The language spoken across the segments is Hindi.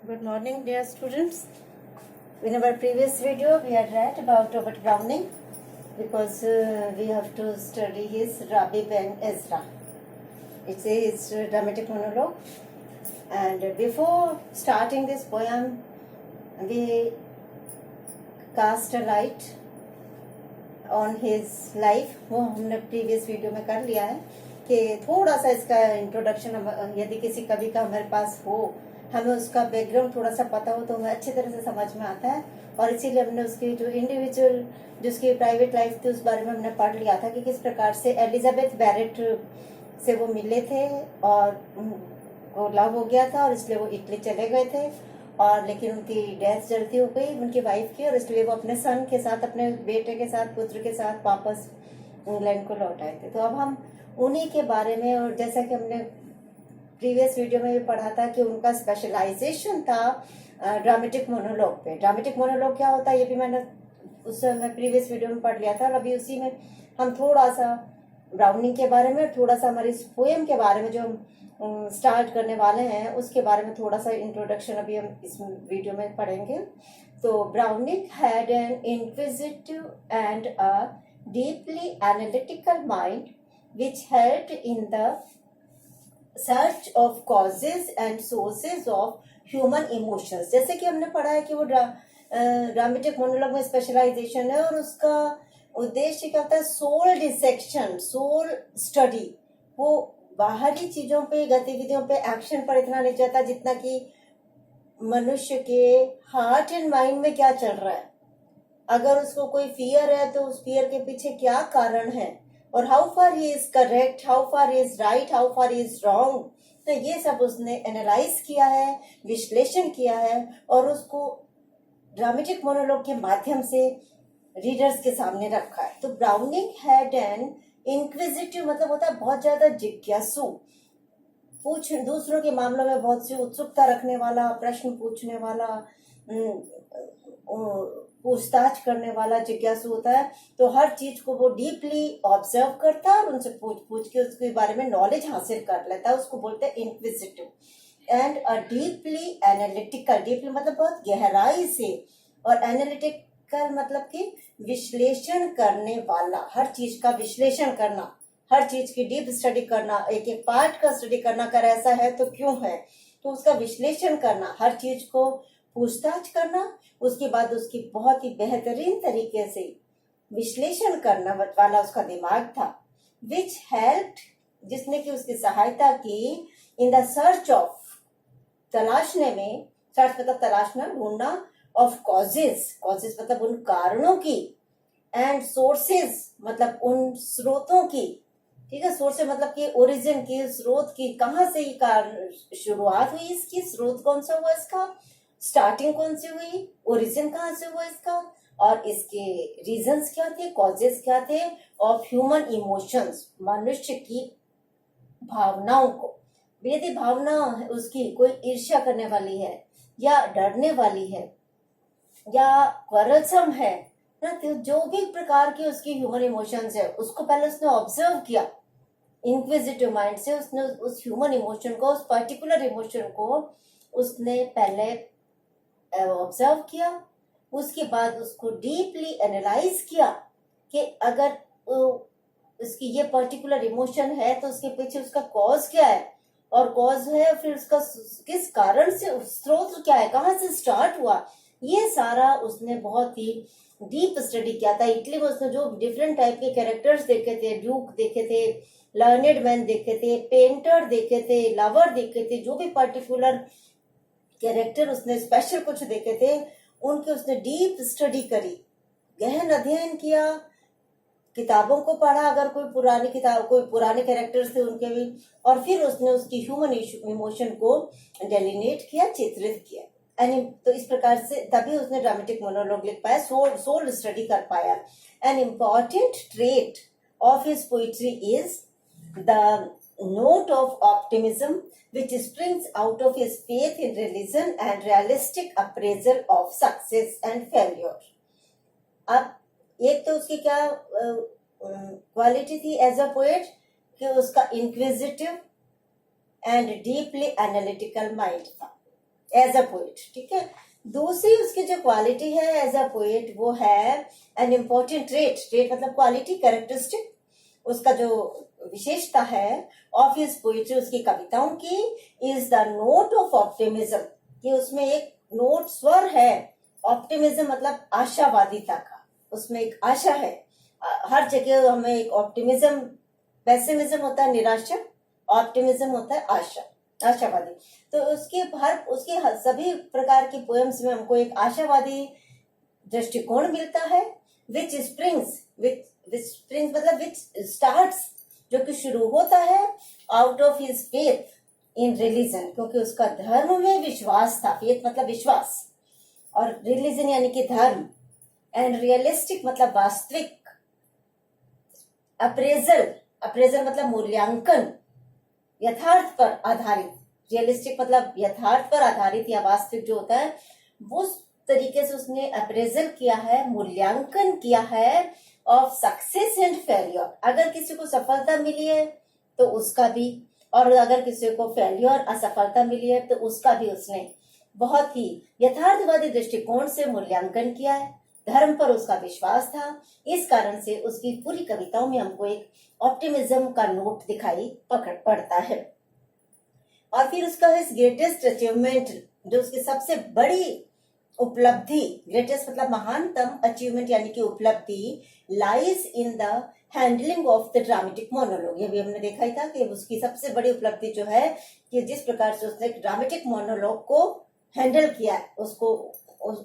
Good morning, dear students. In our previous video, we had read about Robert Browning because we have to study his Rabbi Ben Ezra. It's his dramatic monologue. And before starting this poem, we cast a light on his life. वो हमने previous video में कर लिया है कि थोड़ा सा इसका इंट्रोडक्शन यदि किसी कवि का हमारे पास हो, हमें उसका बैकग्राउंड थोड़ा सा पता हो तो हमें अच्छी तरह से समझ में आता है। और इसीलिए हमने उसकी जो इंडिविजुअल जिसकी प्राइवेट लाइफ थी उस बारे में हमने पढ़ लिया था कि किस प्रकार से एलिजाबेथ बैरेट से वो मिले थे और उनको लव हो गया था और इसलिए वो इटली चले गए थे। और लेकिन उनकी डेथ जल्दी हो गई उनकी वाइफ की, और इसलिए वो अपने सन के साथ, अपने बेटे के साथ, पुत्र के साथ वापस इंग्लैंड को लौट आए थे। तो अब हम उन्हीं के बारे में, और जैसा कि हमने प्रीवियस वीडियो में भी पढ़ा था कि उनका स्पेशलाइजेशन था ड्रामेटिक मोनोलॉग पे। ड्रामेटिक मोनोलॉग क्या होता है ये भी मैंने उस समय प्रीवियस वीडियो में पढ़ लिया था, और अभी उसी में हम थोड़ा सा ब्राउनिंग के बारे में, थोड़ा सा हमारी पोएम के बारे में जो हम स्टार्ट करने वाले हैं उसके बारे में थोड़ा सा इंट्रोडक्शन अभी हम इस वीडियो में पढ़ेंगे। तो browning had an inquisitive and a deeply analytical mind which helped in the search of causes and sources of human emotions। जैसे कि हमने पढ़ा है कि वो ड्रामेटिक मोनोलॉग में स्पेशलाइजेशन है और उसका उद्देश्य क्या होता है, सोल डिसेक्शन, सोल स्टडी। वो बाहरी चीजों पे, गतिविधियों पे, एक्शन पर इतना नहीं जाता जितना कि मनुष्य के हार्ट एंड माइंड में क्या चल रहा है। अगर उसको कोई फियर है तो उस फियर के पीछे क्या कारण है, और how far he is correct, how far he is right, how far he is wrong. तो ये सब उसने एनालाइज किया है, विश्लेषण किया है और उसको ड्रामेटिक मोनोलॉग के माध्यम से रीडर्स के सामने रखा है। तो ब्राउनिंग हैड एन इंक्विजिटिव मतलब होता है बहुत ज्यादा जिज्ञासु, पूछ दूसरों के मामलों में बहुत सी उत्सुकता रखने वाला, प्रश्न पूछने वाला, पूछताछ करने वाला जिज्ञासु होता है। तो हर चीज को वो डीपली ऑब्जर्व करता है और उनसे पूछ के उसके बारे में नॉलेज हासिल कर लेता है। उसको बोलते हैं inquisitive. And a deeply analytical, deeply मतलब बहुत गहराई से, और एनालिटिकल मतलब कि विश्लेषण करने वाला, हर चीज का विश्लेषण करना, हर चीज की डीप स्टडी करना, एक एक पार्ट का स्टडी करना, अगर ऐसा है तो क्यों है, तो उसका विश्लेषण करना, हर चीज को पूछताछ करना, उसके बाद उसकी बहुत ही बेहतरीन तरीके से विश्लेषण करना वाला उसका दिमाग था। विच हेल्प्ड, जिसने की उसकी सहायता की, इन द सर्च ऑफ, तलाशने में, सर्च मतलब तलाशना, ढूंढना, ऑफ कॉजेस, कॉजेस मतलब उन कारणों की, एंड सोर्सेज मतलब उन स्रोतों की। ठीक है, सोर्स मतलब कि ओरिजिन की, स्रोत की, कहाँ से ये कारण शुरुआत हुई इसकी, स्रोत कौन सा हुआ इसका, स्टार्टिंग कौन सी हुई, ओरिजिन कहाँ से हुआ इसका, और इसके रीजंस क्या थे, कॉजेस क्या थे, ऑफ ह्यूमन इमोशंस, मनुष्य की भावनाओं को। यदि भावना उसकी कोई ईर्ष्या करने वाली है या डरने वाली है या क्वरलसम है ना, तो जो भी प्रकार की उसकी ह्यूमन इमोशंस है उसको पहले उसने ऑब्जर्व किया इंक्विजिटिव माइंड से। उसने उस ह्यूमन इमोशन को, उस पर्टिकुलर इमोशन को उसने पहले ऑब्जर्व किया, उसके बाद उसको डीपली एनालाइज किया कि अगर उसकी ये पर्टिकुलर इमोशन है तो उसके पीछे उसका कॉज क्या है, और कॉज है फिर उसका किस कारण से, स्रोत क्या है, कहाँ से स्टार्ट हुआ, ये सारा उसने बहुत ही डीप स्टडी किया था। इटली में उसने जो डिफरेंट टाइप के कैरेक्टर्स देखे थे, ड्यूक देखे थे, लर्नेड मैन देखे थे, पेंटर देखे थे, लवर देखे थे, जो भी पर्टिकुलर कैरेक्टर उसने स्पेशल कुछ देखे थे उनके उसने डीप स्टडी करी, गहन अध्ययन किया, किताबों को पढ़ा, अगर कोई पुरानी किताब, कोई पुराने कैरेक्टर्स थे उनके भी, और फिर उसने उसकी ह्यूमन इमोशन को डेलिनेट किया, चित्रित किया। तो इस प्रकार से तभी उसने ड्रामेटिक मोनोलॉग लिख पाया, सोल स्टडी कर पाया। An important trait of his poetry is the note of optimism which springs out of his faith in religion and realistic appraisal of success and failure। अब एक तो उसकी क्या क्वालिटी थी एज अ पोएट कि उसका inquisitive and deeply analytical mind था। एज अ पोएट, ठीक है। दूसरी उसकी जो क्वालिटी है एज अ पोएट, वो है एन इम्पोर्टेंट ट्रेट मतलब क्वालिटी, कैरेक्टरिस्टिक, उसका जो विशेषता है ऑफ हिज पोइट्री, उसकी कविताओं की, is the note of optimism, कि उसमें एक नोट, स्वर है, ऑप्टिमिज्म मतलब आशावादिता का, उसमें एक आशा है। हर जगह हमें एक ऑप्टिमिज्म, पेसिमिज्म होता है निराशा, ऑप्टिमिज्म होता है आशा, आशावादी। तो उसके सभी प्रकार की पोएम्स में हमको एक आशावादी दृष्टिकोण मिलता है, विच स्प्रिंग्स मतलब विच स्टार्ट्स, जो कि शुरू होता है out of his faith in religion, क्योंकि उसका धर्म में विश्वास था, फेथ मतलब विश्वास, और रिलीजन यानी कि धर्म, एंड रियलिस्टिक मतलब वास्तविक, अप्रेजल मतलब मूल्यांकन, यथार्थ पर आधारित, रियलिस्टिक मतलब यथार्थ पर आधारित या वास्तविक जो होता है, वो तरीके से उसने अप्रेजल किया है, मूल्यांकन किया है ऑफ सक्सेस एंड फेलियर। अगर किसी को सफलता मिली है तो उसका भी, और अगर किसी को फेलियर, असफलता मिली है तो उसका भी उसने बहुत ही यथार्थवादी दृष्टिकोण से मूल्यांकन किया है। धर्म पर उसका विश्वास था, इस कारण से उसकी पूरी कविताओं में हमको एक ऑप्टिमिज्म का नोट दिखाई पड़ता है। और फिर उसका ग्रेटेस्ट अचीवमेंट, जो उसकी सबसे बड़ी उपलब्धि, ग्रेटेस्ट मतलब महानतम, अचीवमेंट यानी कि उपलब्धि, lies in the handling of the dramatic monologue. ये भी हमने देखा ही था कि उसकी सबसे बड़ी उपलब्धि जो है कि जिस प्रकार से उसने ड्रामेटिक मोनोलॉग को हैंडल किया है,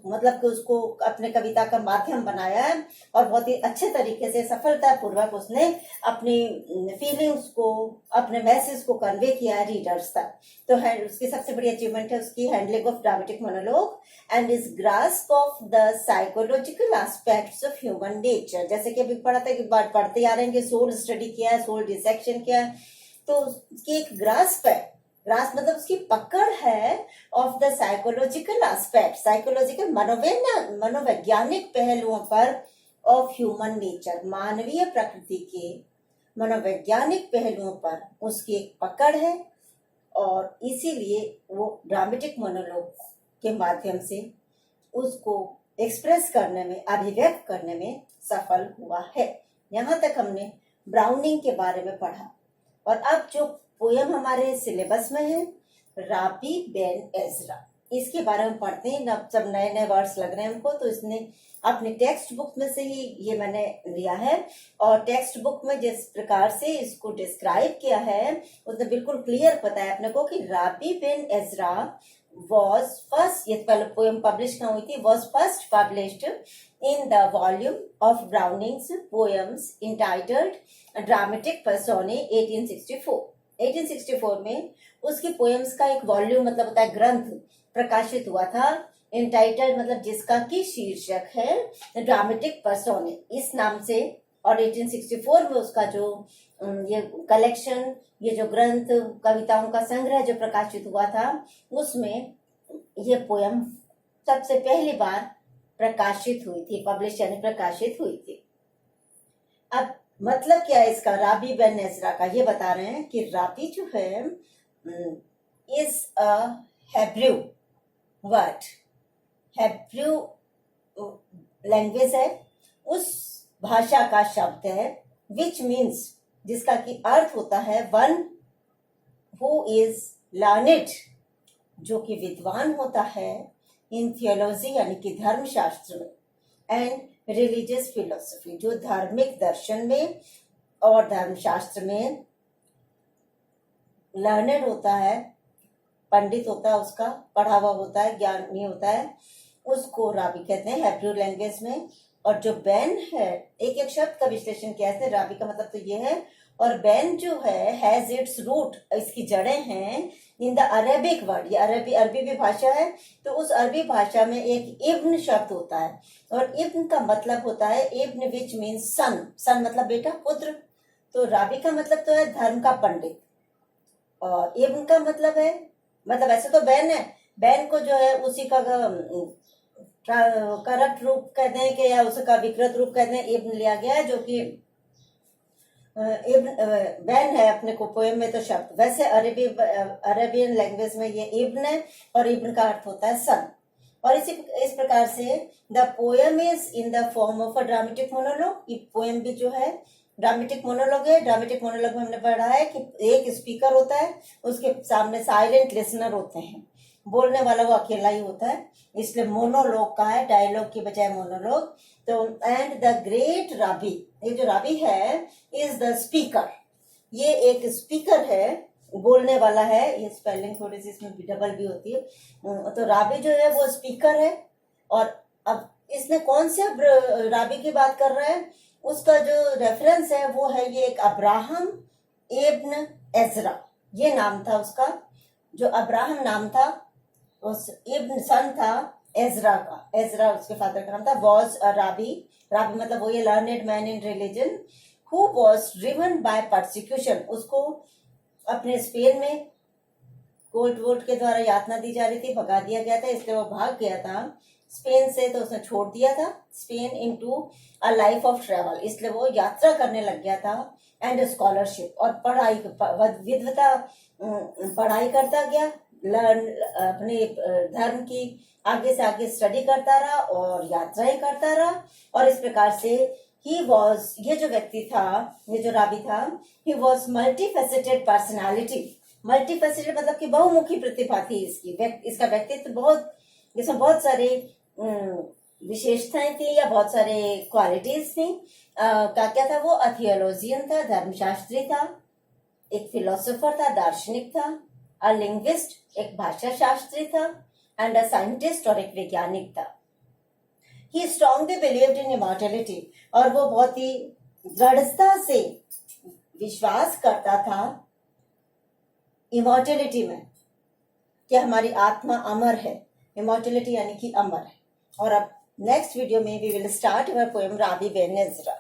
मतलब कि उसको अपने कविता का माध्यम बनाया है, और बहुत ही अच्छे तरीके से सफलतापूर्वक उसने अपनी फीलिंग्स को, अपने मैसेज को कन्वे किया है रीडर्स तक। तो उसकी सबसे बड़ी अचीवमेंट है उसकी handling of dramatic monologue and is grasp of the psychological aspects of human nature. जैसे कि अभी पढ़ा था कि पढ़ते आ रहे हैं कि सोल स्टडी किया है, सोल डिसेक्शन किया है, तो उसकी एक ग्रास्प है, ग्रास्प मतलब उसकी पकड़ है of the psychological aspect, psychological मनोवैज्ञानिक पहलुओं पर ऑफ ह्यूमन नेचर, मानवीय प्रकृति के मनोवैज्ञानिक पहलुओं पर उसकी एक पकड़ है, और इसीलिए वो ड्रामेटिक मोनोलॉग के माध्यम से उसको एक्सप्रेस करने में, अभिव्यक्त करने में सफल हुआ है। यहाँ तक हमने ब्राउनिंग के बारे में पढ़ा, और अब जो पोयम हमारे सिलेबस में है, राबी बेन एजरा, इसके बारे में पढ़ते हैं। अब सब नए नए वर्ड्स लग रहे हैं हमको, तो इसने अपने टेक्स्ट बुक में से ही ये मैंने लिया है, और टेक्स्ट बुक में जिस प्रकार से इसको डिस्क्राइब किया है उसने बिल्कुल क्लियर बताया अपने को कि राबी बेन एजरा was first, ये पहले पोएम पब्लिश कहाँ हुई थी, was first published in the volume of Browning's poems entitled Dramatic Personae 1864। 1864 में उसकी पोएम्स का एक वॉल्यूम मतलब होता है ग्रंथ प्रकाशित हुआ था, इंटाइटल्ड मतलब जिसका की शीर्षक है ड्रामेटिक पर्सोने, इस नाम से। और 1864 में उसका जो ये कलेक्शन, ये जो ग्रंथ, कविताओं का संग्रह जो प्रकाशित हुआ था, उसमें ये पोयम सबसे पहली बार प्रकाशित हुई थी, पब्लिश यानी प्रकाशित हुई थी। अब मतलब क्या है इसका, राबी बेन एजरा का, ये बता रहे हैं कि राबी जो है is a Hebrew word, Hebrew language है, उस भाषा का शब्द है, विच मीन्स जिसका की अर्थ होता है वन हु इज लर्नेड, जो कि विद्वान होता है, इन थियोलॉजी यानी कि धर्मशास्त्र में, एंड रिलीजियस फिलोसफी जो धार्मिक दर्शन में और धर्मशास्त्र में लर्नेड होता है, पंडित होता है, उसका पढ़ा हुआ होता है, ज्ञानी होता है, उसको राबी कहते हैं हेब्रू लैंग्वेज में। और जो बैन है, एक एक शब्द का विश्लेषण किया है, राबी का मतलब तो ये है, और बैन जो है हैज इट्स रूट, इसकी जड़ें हैं इन द अरेबिक वर्ड, ये अरबी भी भाषा है, तो उस अरबी भाषा में एक इब्न शब्द होता है, और इब्न का मतलब होता है इब्न विच मीन्स सन, सन मतलब बेटा, पुत्र। तो राबी का मतलब तो है धर्म का पंडित, और इब्न का मतलब है, मतलब ऐसे तो बैन है, बैन को जो है उसी का करप्ट रूप कहते हैं कि या उसका विकृत रूप कहते हैं, इब्न लिया गया है, जो कि इब्न बैन है अपने को पोएम में तो शब्द, वैसे अरेबियन लैंग्वेज में ये इब्न है और इब्न का अर्थ होता है सन। और इस प्रकार से the poem is in the form of a dramatic monologue. ये पोएम भी जो है ड्रामेटिक मोनोलॉग है। ड्रामेटिक मोनोलॉग में हमने पढ़ा है कि एक स्पीकर होता है, उसके सामने साइलेंट लिसनर होते हैं, बोलने वाला वो अकेला ही होता है, इसलिए मोनोलॉग का है, डायलॉग की बजाय मोनोलॉग। तो एंड द ग्रेट राबी, ये जो राबी है इज द स्पीकर, ये एक स्पीकर है, बोलने वाला है। ये स्पेलिंग थोड़ी सी इसमें डबल भी होती है। तो राबी जो है वो स्पीकर है। और अब इसमें कौन से राबी की बात कर रहा है, उसका जो रेफरेंस है वो है ये एक अब्राहम इब्न एजरा, ये नाम था उसका, जो अब्राहम नाम था, उस इब्न सन था एजरा का, एजरा उसके फादर का नाम था, वॉज अ राबी। राबी मतलब वो ये learned man in religion who was driven by persecution, उसको अपने स्पेन में कोर्ट वोट के द्वारा यातना दी जा रही थी, भगा दिया गया था, इसलिए वो भाग गया था स्पेन से, तो उसने छोड़ दिया था Spain into a life of travel, इसलिए वो यात्रा करने लग गया था, एंड स्कॉलरशिप, और पढ़ाई विद्वता, पढ़ाई करता गया, लर्न अपने धर्म की आगे से आगे स्टडी करता रहा और यात्राएं करता रहा। और इस प्रकार से ही वॉज, ये जो व्यक्ति था, ये जो राबी था, he was multifaceted personality. Multifaceted मतलब कि बहुमुखी प्रतिभा थी इसकी, इसका व्यक्तित्व बहुत, इसमें बहुत सारे विशेषताएं थी या बहुत सारे क्वालिटीज थी। क्या था वो, थियोलॉजियन था, धर्मशास्त्री था, एक फिलोसोफर था, दार्शनिक था, अ लिंग्विस्ट, एक भाषा शास्त्री था, एंड अ साइंटिस्ट, और एक वैज्ञानिक था। ही स्ट्रांगली बिलीव्ड इन इमॉर्टैलिटी, और वो बहुत ही दृढ़ता से विश्वास करता था इमॉर्टैलिटी में, कि हमारी आत्मा अमर है, इमॉर्टैलिटी यानी कि अमर है। और अब नेक्स्ट वीडियो में we will start our poem Rabbi Ben Ezra.